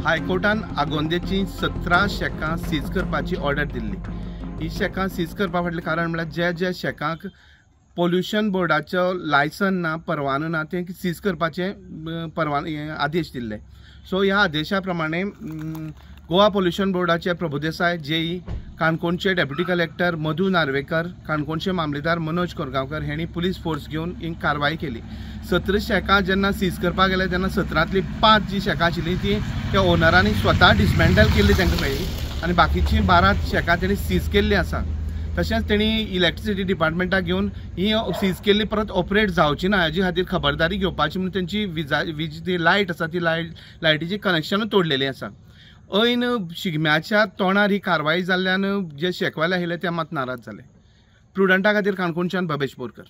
हायकोर्टान आगोंदेची 17 शेकां seize करपाची order Delhi. ही शेकां seize करपा फाटलें कारण म्हळ्यार जे शेकांक पोल्युशन बोर्डाचो लायसन ना, परवानो ना, ते सीज करपाचे आदेश दिल्ले। सो ह्या आदेशा प्रमाणे गोवा पोल्युशन बोर्डाचे प्रभुदेसाय जेई, काणकोणचे डेप्युटी कलेक्टर मधु नार्वेकर, काणकोणचे मामलेदार मनोज कोरगांवकर हेणी पुलीस फोर्स घेवन ही कारवाई केली। 17 शेकां जेन्ना सीज करपाक गेले तेन्ना 17तली 5 जी शेकां आशिल्ली ती त्या ओनरांनी स्वता डिसमेंटल केल्ली तांकां मेळ्ळी आनी बाकीची 12 शेकां तेणी सीज केल्ली आसा। तशेंच तेणी इलेक्ट्रिसिटी डिपार्टमेंटाक घेवन ही सीज केल्ली परत ऑपरेट जावची ना हाजी खातीर खबरदारी घेवपाची म्हणून तेंची वीज ती लायट आसा ती लायटीची कनेक्शनूच तोडलेली आसा। ऐन शिगम्याच्या तोंडार ही कारवाई जाल्ल्यान जे शेकवाले आशिल्ले ते मात नाराज जाले। प्रुडंटा खातीर काणकोणच्यान भवेश बोरकर।